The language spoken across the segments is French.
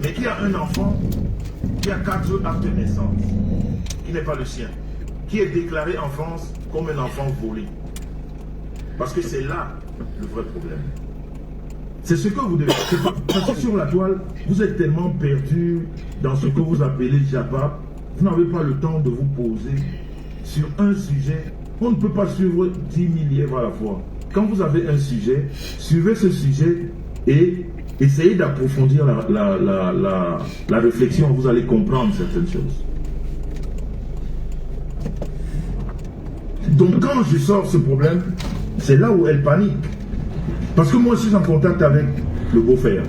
mais qui a un enfant qui a 4 actes de naissance, qui n'est pas le sien, qui est déclaré en France comme un enfant volé. Parce que c'est là le vrai problème. C'est ce que vous devez faire. Parce que sur la toile, vous êtes tellement perdu dans ce que vous appelez Jabba, vous n'avez pas le temps de vous poser sur un sujet. On ne peut pas suivre 10 000 livres à la fois. Quand vous avez un sujet, suivez ce sujet et essayez d'approfondir la réflexion. Vous allez comprendre certaines choses. Donc quand je sors ce problème, c'est là où elle panique. Parce que moi je suis en contact avec le beau-frère,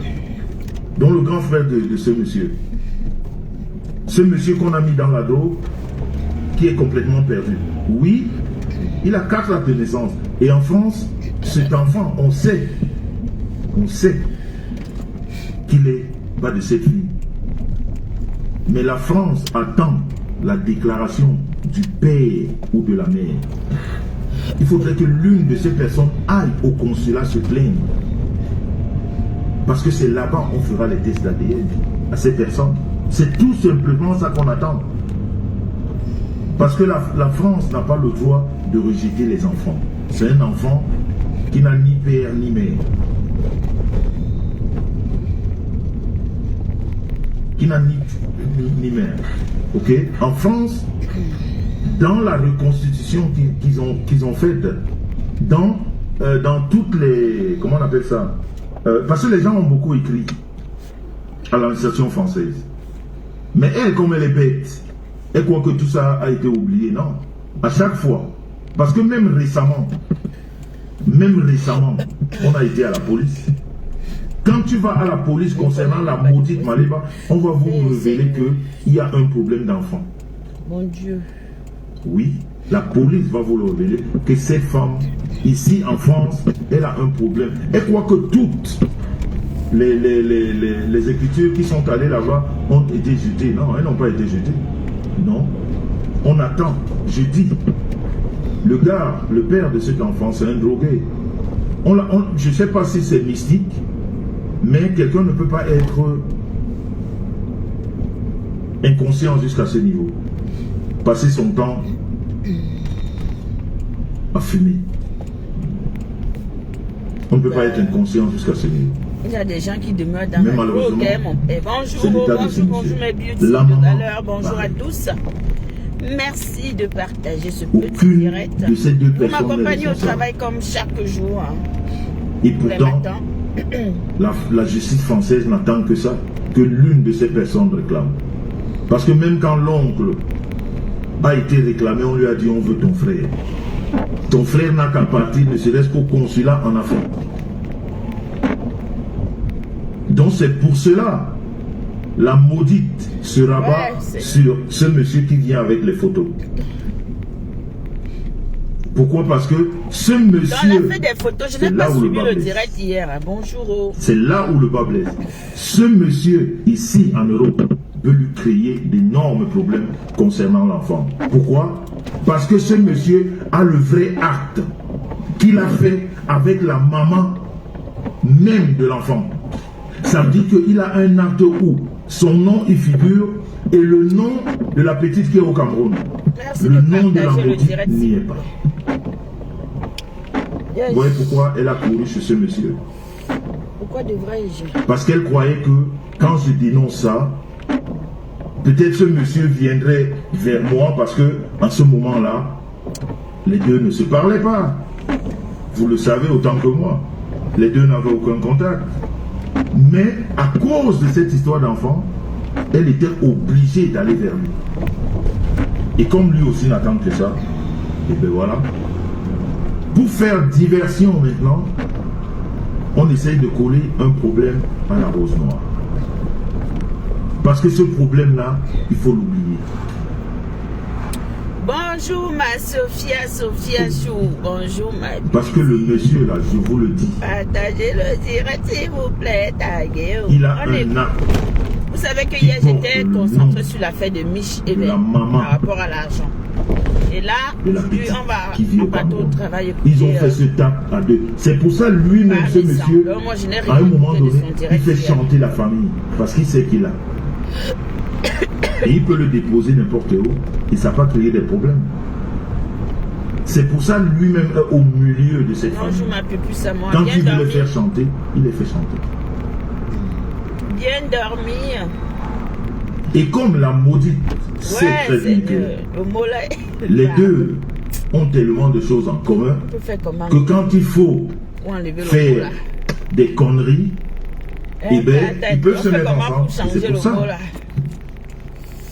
dont le grand frère de ce monsieur. Ce monsieur qu'on a mis dans l'ado, qui est complètement perdu. Oui, il a 4 actes de naissance. Et en France, cet enfant, on sait qu'il est pas de cette vie. Mais la France attend la déclaration du père ou de la mère. Il faudrait que l'une de ces personnes aille au consulat se plaindre. Parce que c'est là-bas qu'on fera les tests d'ADN à ces personnes. C'est tout simplement ça qu'on attend. Parce que la France n'a pas le droit de rejeter les enfants. C'est un enfant qui n'a ni père ni mère. Qui n'a ni mère. Ok? En France, dans la reconstitution qu'ils ont faite, dans toutes les... Comment on appelle ça? Parce que les gens ont beaucoup écrit à l'administration française. Mais elle, comme elle est bête, elle croit que tout ça a été oublié. Non. À chaque fois. Parce que même récemment, on a été à la police. Quand tu vas à la police concernant la maudite Maléba, on va vous révéler qu'il y a un problème d'enfant. Mon Dieu. Oui, la police va vous le révéler que cette femme, ici en France, elle a un problème. Elle croit que toutes les écritures qui sont allées là-bas ont été jetées. Non, elles n'ont pas été jetées. Non. On attend. Je dis, le gars, le père de cet enfant, c'est un drogué. Je ne sais pas si c'est mystique, mais quelqu'un ne peut pas être inconscient jusqu'à ce niveau. Passer son temps à fumer. On ne peut pas être inconscient jusqu'à ce niveau. Il y a des gens qui demeurent dans la drogue, mon père. Bonjour, bonjour mes beauty de valeur. Bonjour à tous. Merci de partager ce petit direct. De ces deux vous m'accompagnez au travail comme chaque jour. Hein. Et pourtant, la justice française n'attend que ça, que l'une de ces personnes réclame. Parce que même quand l'oncle a été réclamé, on lui a dit on veut ton frère. Ton frère n'a qu'à partir, ne serait-ce qu'au consulat en Afrique. Donc c'est pour cela, la maudite se rabat sur ce monsieur qui vient avec les photos. Pourquoi? Parce que ce monsieur... On a fait des photos, je n'ai pas suivi le direct hier. Bonjour. C'est là où le bas blesse. Ce monsieur, ici en Europe, peut lui créer d'énormes problèmes concernant l'enfant. Pourquoi? Parce que ce monsieur a le vrai acte qu'il a fait avec la maman même de l'enfant. Ça veut dire qu'il a un acte où son nom y figure et le nom de la petite qui est au Cameroun. Merci le nom de la maudite n'y est pas. Yes. Vous voyez pourquoi elle a couru chez ce monsieur? Pourquoi devrais-je? Parce qu'elle croyait que quand je dénonce ça, peut-être ce monsieur viendrait vers moi parce que en ce moment-là, les deux ne se parlaient pas. Vous le savez autant que moi. Les deux n'avaient aucun contact. Mais à cause de cette histoire d'enfant, elle était obligée d'aller vers lui. Et comme lui aussi n'attend que ça, et bien voilà. Pour faire diversion maintenant, on essaye de coller un problème à la rose noire. Parce que ce problème-là, il faut l'oublier. Bonjour ma Sophia Chou. Bonjour ma... Parce que le monsieur là, je vous le dis. Partagez le direct s'il vous plaît. Taguez. Il a un acte. Vous savez que hier j'étais concentré sur l'affaire de Mich et par rapport à l'argent. Et là, de la aujourd'hui, petite on qui vit au va Cameroun. travailler. Ils ont fait ce tap à deux. C'est pour ça lui-même, ce monsieur, à un moment donné, il fait chanter la famille. Parce qu'il sait qu'il a. Et il peut le déposer n'importe où. Et ça va créer des problèmes. C'est pour ça lui-même est au milieu de cette famille. Quand il veut les faire chanter, il les fait chanter. Bien dormi. Et comme la maudite sait très bien que les deux ont tellement de choses en commun que quand il faut faire des conneries, eh ben, ils peuvent se mettre ensemble. C'est pour ça.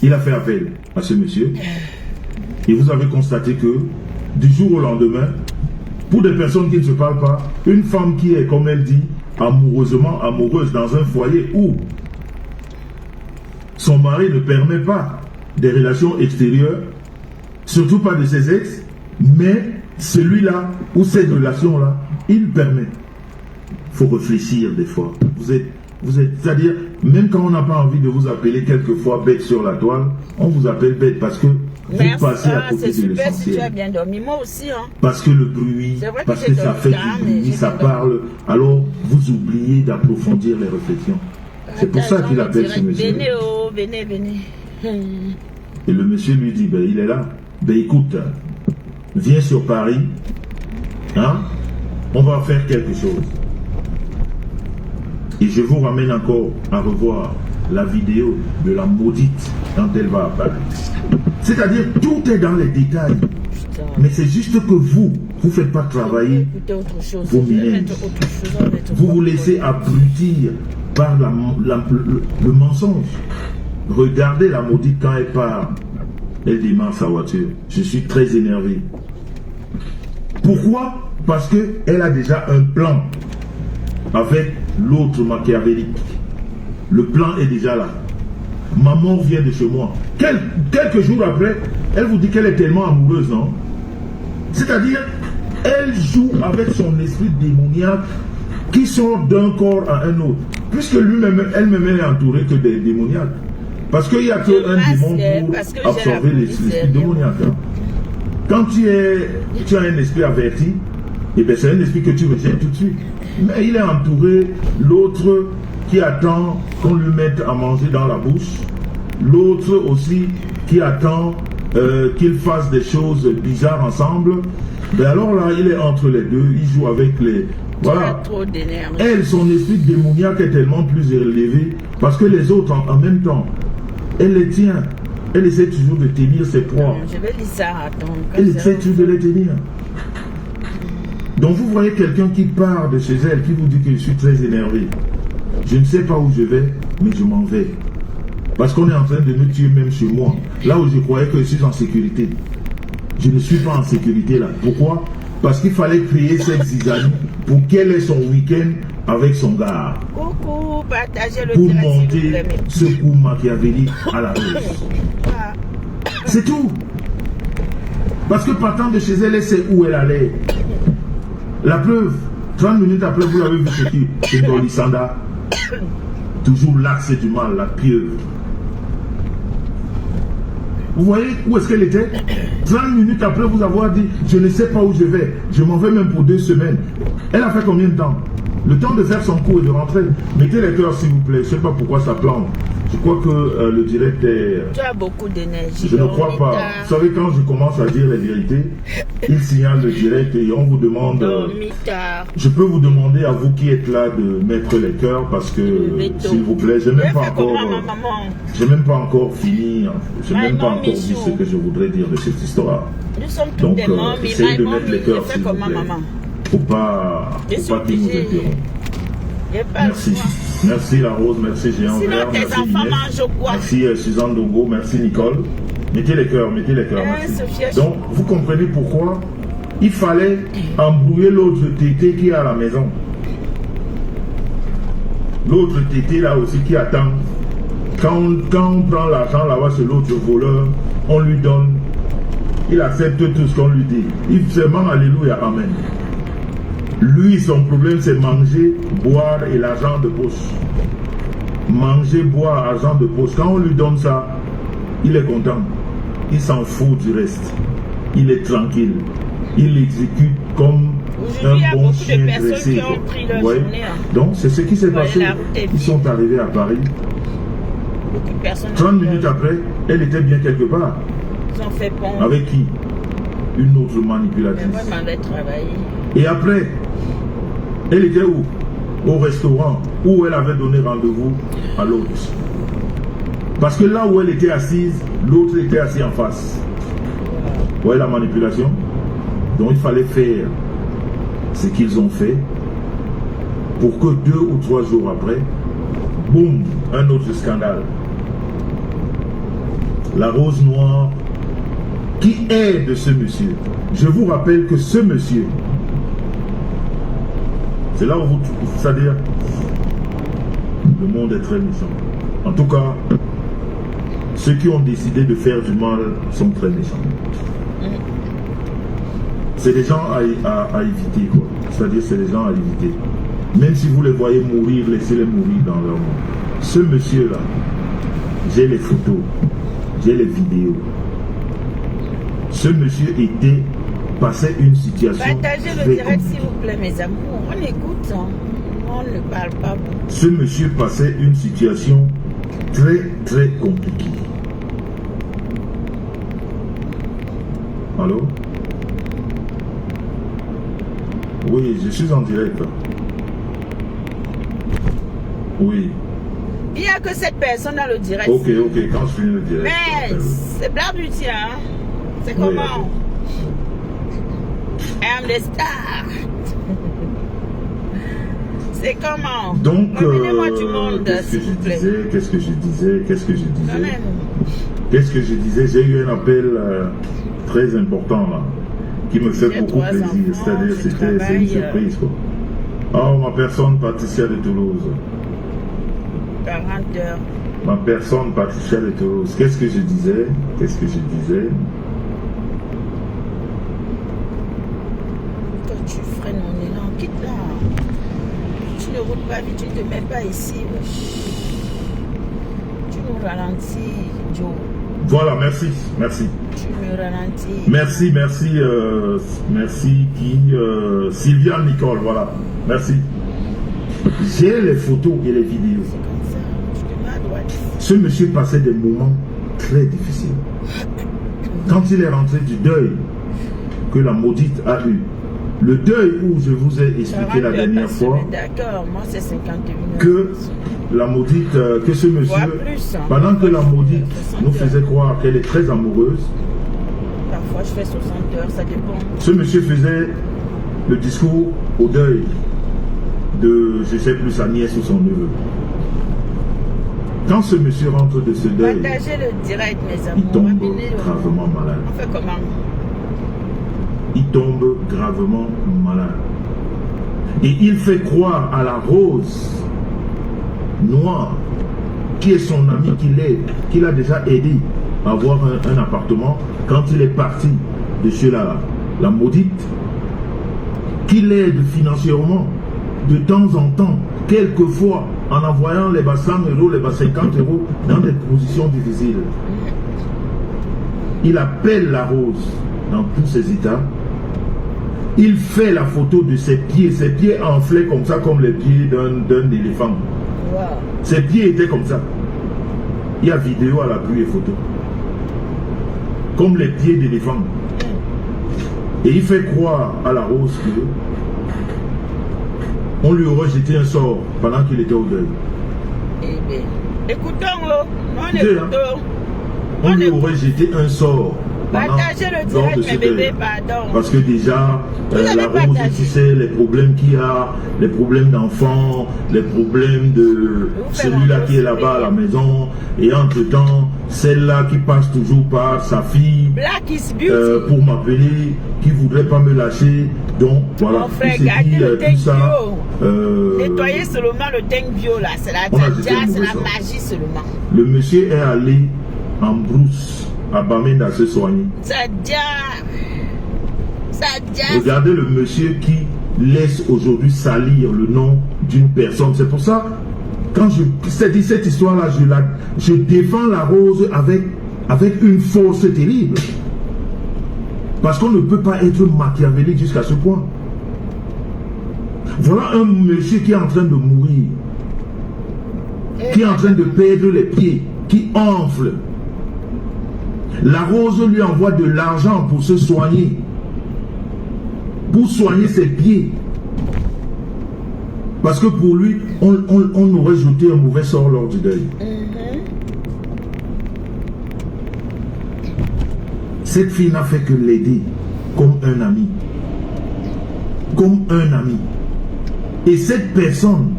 Il a fait appel à ce monsieur. Et vous avez constaté que du jour au lendemain, pour des personnes qui ne se parlent pas, une femme qui est, comme elle dit, amoureusement amoureuse dans un foyer où son mari ne permet pas des relations extérieures, surtout pas de ses ex, mais celui-là ou cette relation-là, il permet. Il faut réfléchir des fois. Vous êtes, c'est-à-dire, même quand on n'a pas envie de vous appeler quelquefois bête sur la toile, on vous appelle bête parce que vous passez à côté de l'essentiel. Si tu as bien dormi, moi aussi. Hein. Parce que le bruit, parce que ça fait du bruit, ça parle, alors vous oubliez d'approfondir les réflexions. C'est pour ça qu'il appelle ce monsieur. Venez. Et le monsieur lui dit, ben, il est là. Ben écoute, viens sur Paris, hein, on va faire quelque chose. Et je vous ramène encore à revoir la vidéo de la maudite quand elle va apparaître. C'est-à-dire, tout est dans les détails. Putain. Mais c'est juste que vous ne faites pas travailler vos méninges. Vous vous laissez abrutir par le mensonge. Regardez la maudite quand elle part. Elle démarre sa voiture. Je suis très énervé. Pourquoi? Parce qu'elle a déjà un plan avec l'autre machiavélique. Le plan est déjà là. Maman vient de chez moi. Quelques jours après, elle vous dit qu'elle est tellement amoureuse, non? C'est-à-dire, elle joue avec son esprit démoniaque qui sort d'un corps à un autre. Puisque elle-même est entourée que des démoniaques. Parce qu'il n'y a qu'un démon pour absorber l'esprit démoniaque. Hein. Quand tu as un esprit averti, eh bien c'est un esprit que tu rejettes tout de suite. Mais il est entouré, l'autre qui attend qu'on lui mette à manger dans la bouche, l'autre aussi qui attend qu'ils fassent des choses bizarres ensemble. Ben alors là, il est entre les deux, il joue avec les... Voilà. Elle, son esprit démoniaque est tellement plus élevé parce que les autres, en même temps, elle les tient. Elle essaie toujours de tenir ses proies. Je vais lire ça, attends. Elle essaie toujours de les tenir. Donc vous voyez quelqu'un qui part de chez elle, qui vous dit que je suis très énervé. Je ne sais pas où je vais, mais je m'en vais. Parce qu'on est en train de me tuer même chez moi. Là où je croyais que je suis en sécurité. Je ne suis pas en sécurité là. Pourquoi? Parce qu'il fallait créer cette zizanie pour qu'elle ait son week-end avec son gars. Coucou, partagez le pour monter ce coup machiavélique à la hausse. C'est tout. Parce que partant de chez elle, elle sait où elle allait. La preuve, 30 minutes après, vous l'avez vu chez qui? Chez Dolisanda. Toujours l'axe du mal, la pieuvre. Vous voyez où est-ce qu'elle était? 30 minutes après vous avoir dit, je ne sais pas où je vais. Je m'en vais même pour 2 semaines. Elle a fait combien de temps? Le temps de faire son cours et de rentrer. Mettez les cœurs s'il vous plaît. Je ne sais pas pourquoi ça plante. Je crois que le direct est... Tu as beaucoup d'énergie. Je ne crois pas. Vous savez, quand je commence à dire les vérités, il signale le direct et on vous demande... je peux vous demander à vous qui êtes là de mettre les cœurs parce que, s'il vous plaît, je n'ai même pas encore... J'ai même pas encore fini. Je n'ai même pas encore dit ce que je voudrais dire de cette histoire. Nous sommes tous des mamies. Essayez de mettre les cœurs s'il vous plaît. Faut pas qu'il nous interrompe. Merci. Merci La Rose, merci Géant Vert, merci Inès, merci Suzanne Dongo, merci Nicole. Mettez les cœurs, merci. Donc, vous comprenez pourquoi il fallait embrouiller l'autre tété qui est à la maison. L'autre tété là aussi qui attend. Quand on prend l'argent là-bas chez l'autre voleur, on lui donne. Il accepte tout ce qu'on lui dit. Il fait vraiment alléluia, amen. Lui, son problème, c'est manger, boire et l'argent de poche. Manger, boire, argent de poche. Quand on lui donne ça, il est content. Il s'en fout du reste. il est tranquille. Il exécute comme un bon chien dressé. Ouais. Donc c'est ce qui s'est passé. Ils sont arrivés à Paris. 30 minutes après, elle était bien quelque part. Ils ont fait bon. Avec qui? Une autre manipulatrice. Et après, elle était où? Au restaurant où elle avait donné rendez-vous à l'autre. Parce que là où elle était assise, l'autre était assis en face. Vous voyez la manipulation? Donc il fallait faire ce qu'ils ont fait pour que 2 ou 3 jours après, boum, un autre scandale. La rose noire qui est de ce monsieur. Je vous rappelle que ce monsieur, c'est là où vous, c'est-à-dire, le monde est très méchant. En tout cas, ceux qui ont décidé de faire du mal sont très méchants. C'est des gens à éviter, quoi. C'est-à-dire, c'est des gens à éviter. Même si vous les voyez mourir, laissez-les mourir dans leur monde. Ce monsieur-là, j'ai les photos, j'ai les vidéos. Ce monsieur passait une situation. Partagez le direct, s'il vous plaît, mes amours. On écoute, hein. On ne parle pas. Ce monsieur passait une situation très, très compliquée. Allô? Oui, je suis en direct. Oui. Il n'y a que cette personne dans le direct. Ok, quand je finis le direct. Mais c'est Black Beauty, hein? C'est comment? I'm the star. C'est comment? Donc, moi du monde, qu'est-ce que je disais? J'ai eu un appel très important là, qui me fait beaucoup plaisir. C'est-à-dire, c'est une surprise, quoi. Oh, ma personne, Patricia de Toulouse. 40 heures. Ma personne, Patricia de Toulouse. Qu'est-ce que je disais? Quand tu freines mon élan, quitte là. Tu ne roules pas vite, tu ne te mets pas ici. Tu nous ralentis, Joe. Voilà, merci. Tu me ralentis. Merci Sylvia Nicole, voilà. Merci. J'ai les photos et les vidéos. Ce monsieur passait des moments très difficiles. Quand il est rentré du deuil que la maudite a eu, le deuil où je vous ai expliqué la dernière fois, d'accord, moi c'est 51 que la maudite, que ce monsieur, pendant que la maudite nous faisait croire qu'elle est très amoureuse, parfois je fais 60 heures, ça dépend. Ce monsieur faisait le discours au deuil de, je ne sais plus, sa nièce ou son neveu. Quand ce monsieur rentre de ce deuil, partagez le direct, mes amours. Il tombe gravement malade. On fait comment? Il tombe gravement malade. Et il fait croire à la rose noire, qui est son ami, qu'il a déjà aidé à avoir un appartement quand il est parti de chez la maudite, qu'il aide financièrement de temps en temps, quelquefois en envoyant les 100 euros, les 50 euros dans des positions difficiles. Il appelle la rose dans tous ses états. Il fait la photo de ses pieds enflés comme ça, comme les pieds d'un éléphant. Wow. Ses pieds étaient comme ça. Il y a vidéo à l'appui et photo. Comme les pieds d'éléphant. Et il fait croire à la rose que on lui aurait jeté un sort pendant qu'il était au deuil. Eh bien, écoutons-le. On lui aurait jeté un sort. Partagez le direct, mes bébés, pardon. Parce que déjà, la rose, tu sais, les problèmes qu'il y a, les problèmes d'enfants, les problèmes de celui-là qui est là-bas à la maison, et entre-temps, celle-là qui passe toujours par sa fille pour m'appeler, qui ne voudrait pas me lâcher. Donc, voilà. Mon frère, gardez le teint bio. Nettoyez seulement le teint bio, là. C'est la magie seulement. Le monsieur est allé en brousse à Bamenda se soigner. Regardez le monsieur qui laisse aujourd'hui salir le nom d'une personne. C'est pour ça, quand cette histoire-là, je défends la rose avec une force terrible. Parce qu'on ne peut pas être machiavélique jusqu'à ce point. Voilà un monsieur qui est en train de mourir, qui est en train de perdre les pieds, qui enfle. La Rose lui envoie de l'argent pour se soigner, pour soigner ses pieds. Parce que pour lui, on aurait jeté un mauvais sort lors du deuil. Cette fille n'a fait que l'aider comme un ami. Comme un ami. Et cette personne,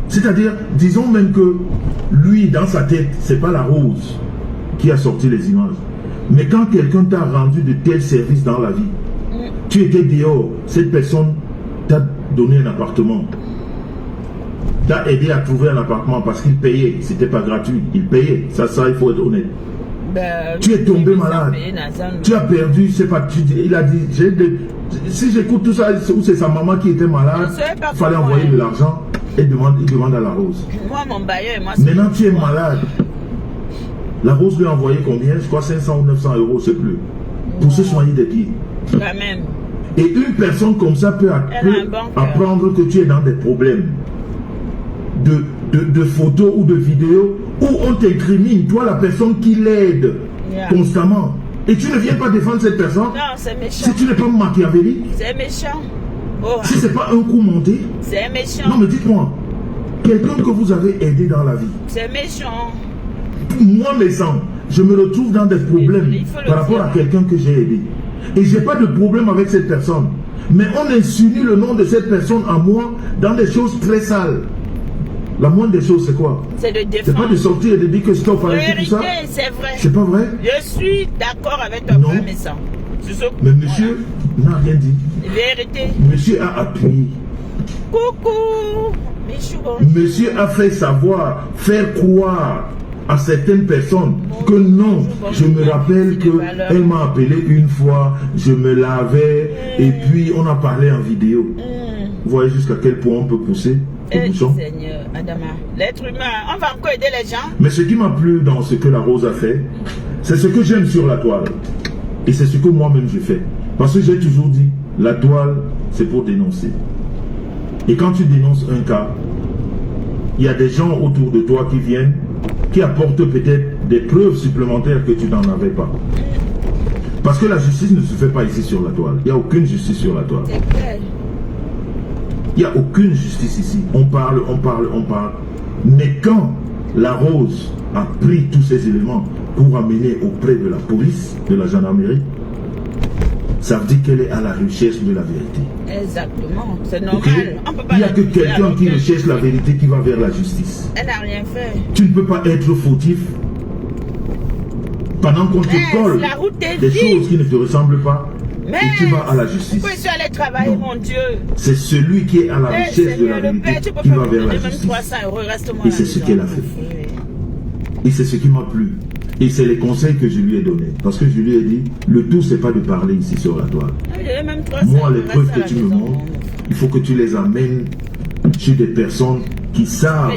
c'est-à-dire, disons même que lui, dans sa tête, c'est pas la Rose qui a sorti les images. Mais quand quelqu'un t'a rendu de tels services dans la vie, tu étais dehors, cette personne t'a donné un appartement, t'a aidé à trouver un appartement parce qu'il payait, c'était pas gratuit, il payait, ça il faut être honnête. Tu es tombé malade, tu as perdu, c'est pas, il a dit, si j'écoute tout ça, c'est sa maman qui était malade, il fallait envoyer de l'argent et il demande à la Rose. Maintenant tu es malade. La Rose lui a envoyé combien? Je crois 500 ou 900 euros, c'est plus. Pour se soigner des pieds. Et une personne comme ça peut apprendre que tu es dans des problèmes de photos ou de vidéos où on t'incrimine, toi la personne qui l'aide constamment. Et tu ne viens pas défendre cette personne. Non, c'est méchant. Si tu n'es pas machiavélique. C'est méchant. Oh. Si ce n'est pas un coup monté. C'est méchant. Non mais dites-moi, quelqu'un que vous avez aidé dans la vie. C'est méchant. Moi, mes sangs, je me retrouve dans des problèmes par rapport à quelqu'un que j'ai aidé. Et je n'ai pas de problème avec cette personne. Mais on insinue le nom de cette personne à moi dans des choses très sales. La moindre des choses, c'est quoi? C'est de défendre. C'est pas de sortir et de dire que stop, arrêtez tout ça. C'est vrai. C'est pas vrai? Je suis d'accord avec ton frère, mes sangs. Mais monsieur n'a rien dit. Vérité. Monsieur a appuyé. Coucou. Monsieur a fait savoir, faire croire à certaines personnes que non, je me rappelle qu'elle m'a appelé une fois, je me lavais et puis on a parlé en vidéo. Vous voyez jusqu'à quel point on peut pousser au bouchon. Seigneur, Adama, l'être humain, on va encore aider les gens. Mais ce qui m'a plu dans ce que la Rose a fait, c'est ce que j'aime sur la toile. Et c'est ce que moi-même je fais. Parce que j'ai toujours dit, la toile, c'est pour dénoncer. Et quand tu dénonces un cas, il y a des gens autour de toi qui viennent, qui apportent peut-être des preuves supplémentaires que tu n'en avais pas. Parce que la justice ne se fait pas ici sur la toile. Il n'y a aucune justice sur la toile. Il n'y a aucune justice ici. On parle. Mais quand la Rose a pris tous ces éléments pour amener auprès de la police, de la gendarmerie, ça veut dire qu'elle est à la recherche de la vérité. Exactement, c'est normal. Okay? Il n'y a que quelqu'un qui recherche la vérité qui va vers la justice. Elle n'a rien fait. Tu ne peux pas être fautif pendant qu'on te colle des choses qui ne te ressemblent pas. Mais et tu vas à la justice. Pourquoi je suis allé travailler, mon Dieu? C'est celui qui est à la recherche de la vérité qui va vers la justice. Et c'est ce qu'elle a fait. Et c'est ce qui m'a plu. Et c'est les conseils que je lui ai donnés. Parce que je lui ai dit, le tout, c'est pas de parler ici sur la toile. Moi, les preuves que tu me montres, il faut que tu les amènes chez des personnes qui savent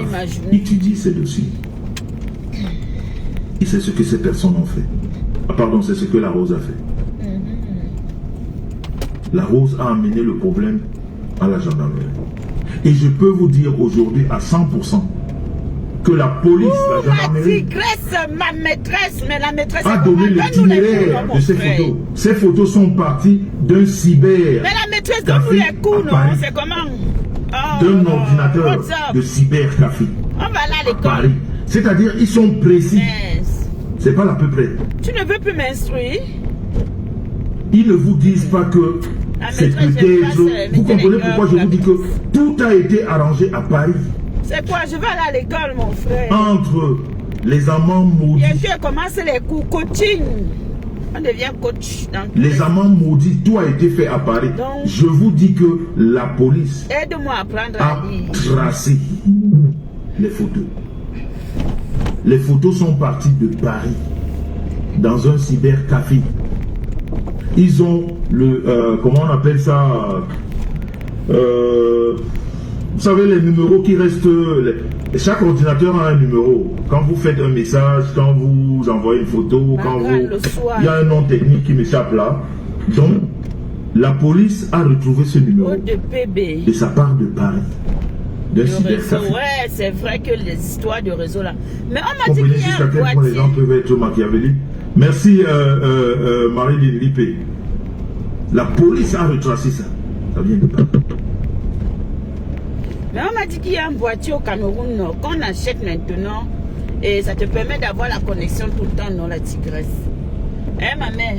étudier ces dossiers. Et c'est ce que ces personnes ont fait. Ah, pardon, c'est ce que la Rose a fait. La Rose a amené le problème à la gendarmerie. Et je peux vous dire aujourd'hui à 100% que la police, la gendarmerie, ma maîtresse, mais la maîtresse a donné l'itinéraire de ces photos. Ces photos sont parties d'un cyber. Mais la maîtresse donne nous les coups, non? C'est comment? D'un ordinateur de cybercafé. On va là à l'école. C'est-à-dire, ils sont précis. C'est pas à peu près. Tu ne veux plus m'instruire? Ils ne vous disent pas que c'est peut-être... Vous comprenez pourquoi je vous dis que tout a été arrangé à Paris. C'est quoi? Je vais aller à l'école, mon frère. Entre les amants maudits. Bientôt, elle commence les cours coaching. On devient coach. Les amants maudits, tout a été fait à Paris. Donc, je vous dis que la police a tracé les photos. Les photos sont parties de Paris, dans un cybercafé. Ils ont le... comment on appelle ça vous savez, les numéros qui restent, chaque ordinateur a un numéro. Quand vous faites un message, quand vous envoyez une photo, quand vous... Il y a un nom technique qui m'échappe là. Donc, la police a retrouvé ce numéro. Et ça part de Paris. De cybercafé. Ouais, c'est vrai que les histoires de réseau là. Mais on m'a dit qu'il y a un boîtier. Les gens peuvent être machiavéliques. Merci Marie-Lynn Lippé. La police a retracé ça. Ça vient de Paris. Mais on m'a dit qu'il y a un boîtier au Cameroun qu'on achète maintenant et ça te permet d'avoir la connexion tout le temps, non, la tigresse. Hein, ma mère?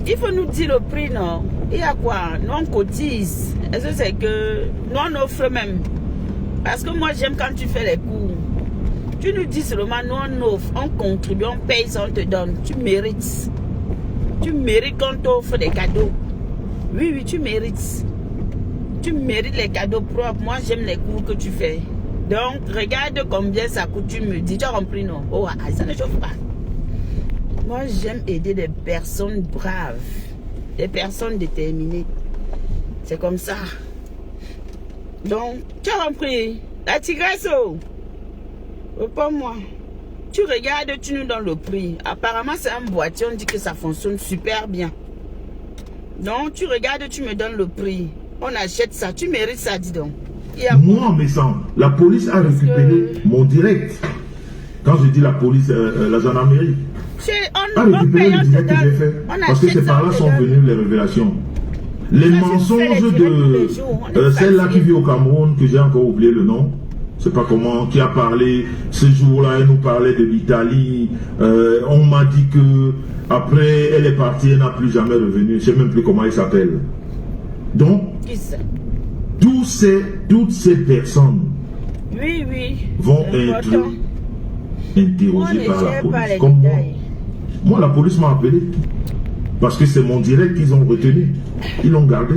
Il faut nous dire le prix, non? Il y a quoi? Nous, on cotise. Est-ce que c'est que nous, on offre même? Parce que moi, j'aime quand tu fais les cours. Tu nous dis seulement, nous, on offre, on contribue, on paye, ça, on te donne. Tu mérites. Tu mérites qu'on t'offre des cadeaux. Oui, oui, tu mérites. Tu mérites les cadeaux propres. Moi, j'aime les cours que tu fais. Donc, regarde combien ça coûte. Tu me dis, tu as compris, non? Oh, ça ne chauffe pas. Moi, j'aime aider des personnes braves. Des personnes déterminées. C'est comme ça. Donc, tu as compris? La tigresse, oh, pas moi. Tu regardes, tu nous donnes le prix. Apparemment, c'est un boîtier. On dit que ça fonctionne super bien. Donc, tu regardes, tu me donnes le prix. On achète ça, tu mérites ça, dis donc. Moi, en messant, la police a récupéré mon direct. Quand je dis la police, la gendarmerie a récupéré le direct que j'ai fait. Parce que c'est par là sont venues les révélations. Les mensonges de celle-là qui vit au Cameroun, que j'ai encore oublié le nom, je sais pas comment, qui a parlé ce jour-là, elle nous parlait de l'Italie. On m'a dit que après elle est partie, elle n'a plus jamais revenu. Je sais même plus comment elle s'appelle. Donc, toutes ces personnes vont être interrogées par la police. Comme moi, la police m'a appelé. Parce que c'est mon direct qu'ils ont retenu. Ils l'ont gardé.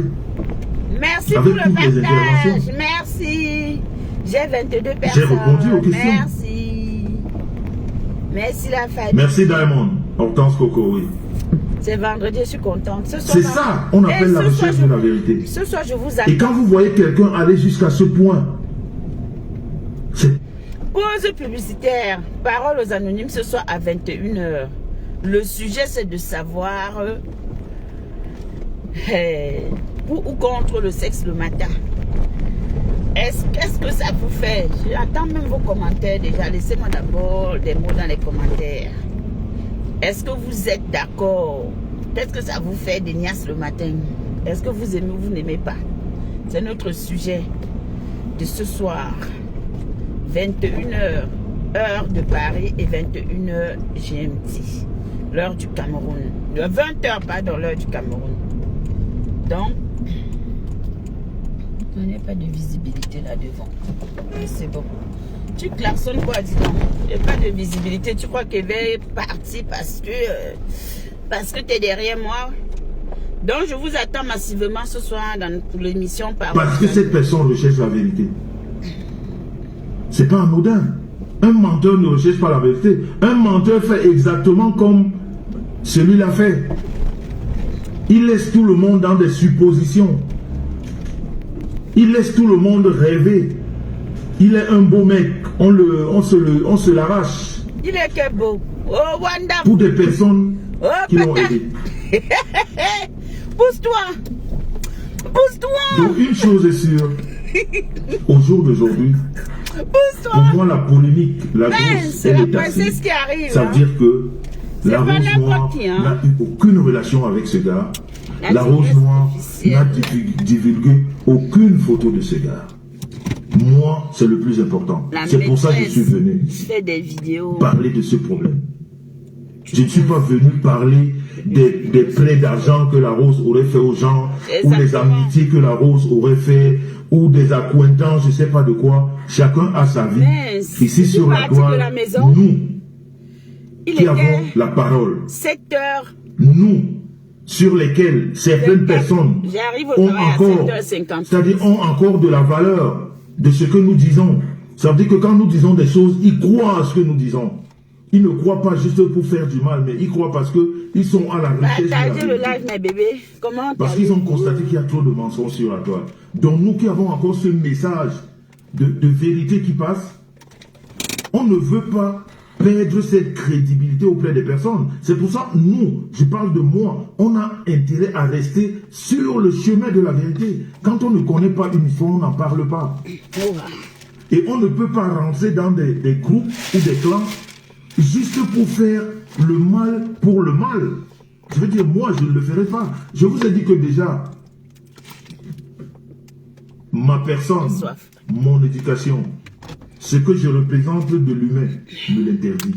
Merci pour le partage. Merci. J'ai 22 personnes. J'ai répondu aux questions. Merci. Merci la famille. Merci Diamond. Hortense Coco, oui. C'est vendredi, je suis contente. C'est ça, on appelle la recherche de la vérité. Ce soir, je vous attends. Et quand vous voyez quelqu'un aller jusqu'à ce point, pause publicitaire, parole aux anonymes, ce soir à 21h. Le sujet, c'est de savoir pour ou contre le sexe le matin. Qu'est-ce que ça vous fait? J'attends même vos commentaires déjà. Laissez-moi d'abord des mots dans les commentaires. Est-ce que vous êtes d'accord? Qu'est-ce que ça vous fait des niasses le matin? Est-ce que vous aimez ou vous n'aimez pas? C'est notre sujet de ce soir. 21h, heure de Paris et 21h GMT. L'heure du Cameroun. 20h, pardon, l'heure du Cameroun. Donc, il n'y a pas de visibilité là devant. C'est bon. Tu klaxonnes quoi, dis donc? Il n'y a pas de visibilité. Tu crois qu'elle est partie parce que tu es derrière moi? Donc, je vous attends massivement ce soir pour l'émission. Parce que cette personne recherche la vérité. C'est pas anodin. Un menteur ne recherche pas la vérité. Un menteur fait exactement comme celui-là fait. Il laisse tout le monde dans des suppositions. Il laisse tout le monde rêver. Il est un beau mec. On se l'arrache. Il est que beau. Oh, Wanda. Pour des personnes qui l'ont aidé. Pousse-toi. Pousse-toi. Donc une chose est sûre. Au jour d'aujourd'hui, pour moi la polémique, la grosse, elle est assez. Ça veut dire que la Rose Noire n'a eu aucune relation avec ce gars. La Rose Noire n'a divulgué aucune photo de ce gars. Moi, c'est le plus important. C'est pour ça que je suis venu parler de ce problème. Je ne suis pas venu parler des prêts d'argent que la Rose aurait fait aux gens, ou les amitiés que la Rose aurait fait, ou des accointances, je ne sais pas de quoi. Chacun a sa vie. Ici sur la toile, nous qui avons la parole, 7 heures. nous sur lesquels certaines personnes ont encore, c'est-à-dire ont encore de la valeur de ce que nous disons. Ça veut dire que quand nous disons des choses, ils croient à ce que nous disons. Ils ne croient pas juste pour faire du mal, mais ils croient parce qu'ils sont à la recherche. Le live, mes bébés. Comment parce qu'ils ont constaté qu'il y a trop de mensonges sur la toile. Donc nous qui avons encore ce message de vérité qui passe, on ne veut pas perdre cette crédibilité auprès des personnes. C'est pour ça, nous, je parle de moi, on a intérêt à rester sur le chemin de la vérité. Quand on ne connaît pas une histoire, on n'en parle pas. Et on ne peut pas rentrer dans des groupes ou des clans juste pour faire le mal pour le mal. Je veux dire, moi, je ne le ferai pas. Je vous ai dit que déjà, ma personne, mon éducation, ce que je représente de l'humain me l'interdit.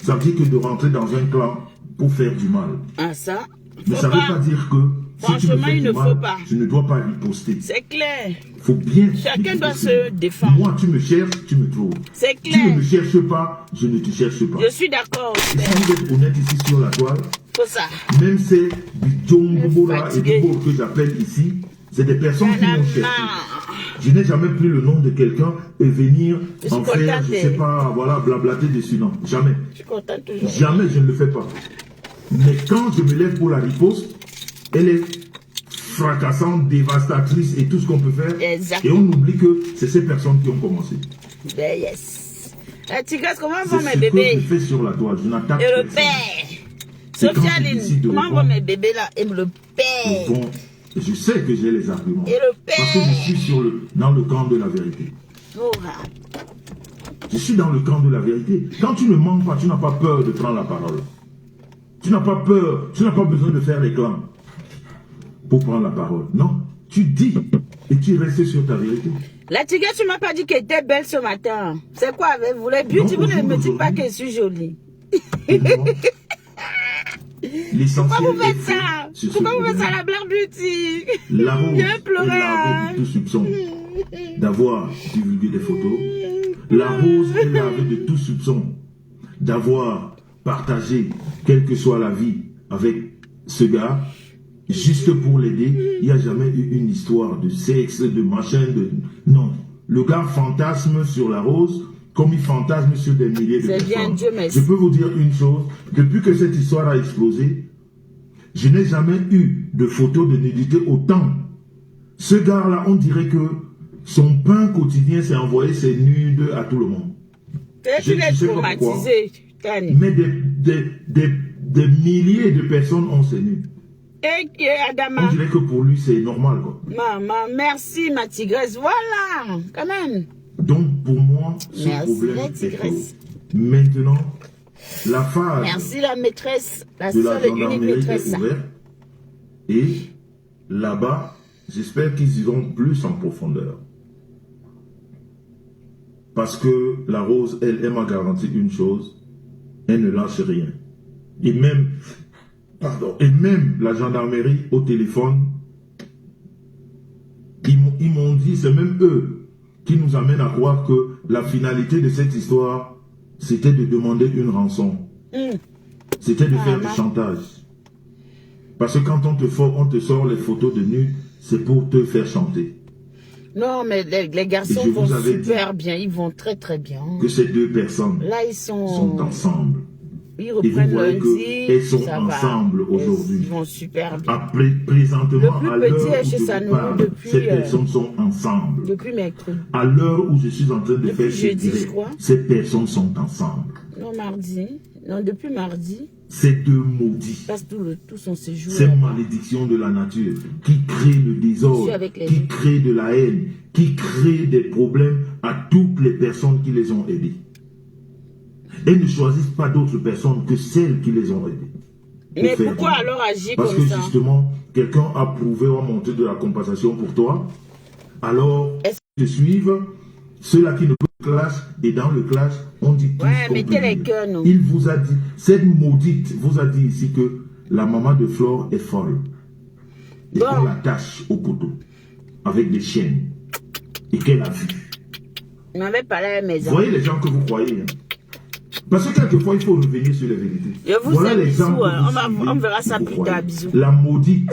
Ça veut dire que de rentrer dans un clan pour faire du mal. Ah ça, mais ça ne veut pas dire que si tu me fais du mal, je ne dois pas riposter. C'est clair. Il faut bien. Chacun doit se défendre. Moi, tu me cherches, tu me trouves. C'est clair. Tu ne me cherches pas, je ne te cherche pas. Je suis d'accord. Et si vous êtes honnête ici sur la toile, faut ça. même ces Bidjongbola et Bibo que j'appelle ici, c'est des personnes qui m'ont cherché. Je n'ai jamais pris le nom de quelqu'un et venir en faire, je ne sais pas, voilà, blablater dessus. Non, jamais. Je suis content toujours. Jamais je ne le fais pas. Mais quand je me lève pour la riposte, elle est fracassante, dévastatrice et tout ce qu'on peut faire. Exactement. Et on oublie que c'est ces personnes qui ont commencé. Ben yes. La tigresse, comment vont mes C'est ce bébés? que je fais sur la toile. Je n'attaque Et le personne. père. Sophia Lynn, comment vont mes bébés là? Et le père. Bon, je sais que j'ai les arguments. Et le père. Parce que je suis dans le camp de la vérité. Je suis dans le camp de la vérité. Quand tu ne mens pas, tu n'as pas peur de prendre la parole. Tu n'as pas peur, tu n'as pas besoin de faire les clans pour prendre la parole. Non, tu dis et tu restes sur ta vérité. La tigresse, tu ne m'as pas dit qu'elle était belle ce matin. C'est quoi avec vous? Les beauty, vous ne me dites pas que je suis jolie. Pourquoi vous faites ça? Pourquoi vous faites ça, la Black Beauty? La rose est lavée de tout soupçon d'avoir divulgué des photos. La rose est lavée de tout soupçon d'avoir partagé, quelle que soit la vie, avec ce gars, juste pour l'aider. Il n'y a jamais eu une histoire de sexe, de machin, de... Non. Le gars fantasme sur la rose comme il fantasme sur des milliers de personnes. Bien, Dieu merci. Je peux vous dire une chose, depuis que cette histoire a explosé, je n'ai jamais eu de photos de nudité autant. Ce gars-là, on dirait que son pain quotidien, c'est envoyer ses nudes à tout le monde. Tu l'as traumatisé. Mais des milliers de personnes ont ses nudes. Et Adama. On dirait que pour lui, c'est normal, quoi. Maman, merci ma tigresse. Voilà, quand même. Donc, pour moi, ce problème est clos. Maintenant, la phase merci la maîtresse, la de la seule et unique gendarmerie maîtresse. est ouverte. Et là-bas, j'espère qu'ils iront plus en profondeur. Parce que la rose, elle m'a garanti une chose, elle ne lâche rien. Et même, la gendarmerie au téléphone, ils m'ont dit, c'est même eux qui nous amènent à croire que la finalité de cette histoire, c'était de demander une rançon. C'était de faire du chantage. Parce que quand on te sort les photos de nus, c'est pour te faire chanter. Non, mais les garçons vont super bien, ils vont très très bien. Que ces deux personnes là, ils sont ensemble. Ils reprennent lundi. Elles sont ensemble aujourd'hui. Ils vont super bien. Après, présentement, à l'heure où je parle, ces personnes sont ensemble. Depuis mercredi. À l'heure où je suis en train de faire jeudi, je crois. Ces personnes sont ensemble. Non, mardi. Non, depuis mardi. Ces deux maudits. Passe tout son séjour. Ces malédictions de la nature qui créent le désordre, qui créent de la haine, qui créent des problèmes à toutes les personnes qui les ont aidés. Elles ne choisissent pas d'autres personnes que celles qui les ont aidées. Mais pourquoi alors agir comme ça? Parce que justement, quelqu'un a prouvé ou a monté de la compensation pour toi. Alors, te suivent ceux-là qui ne peuvent clash, et dans le clash, on dit tout ce qu'on mettez les cœurs, non. Il vous a dit, cette maudite vous a dit ici que la maman de Flore est folle. Et qu'on l'attache au poteau avec des chaînes. Et qu'elle a vu. On m'avait parlé à mes amis. Vous voyez les gens que vous croyez, hein? Parce que quelquefois, il faut revenir sur les vérités. Je vous voilà aime, l'exemple. on verra ça plus tard, bisous. La maudite.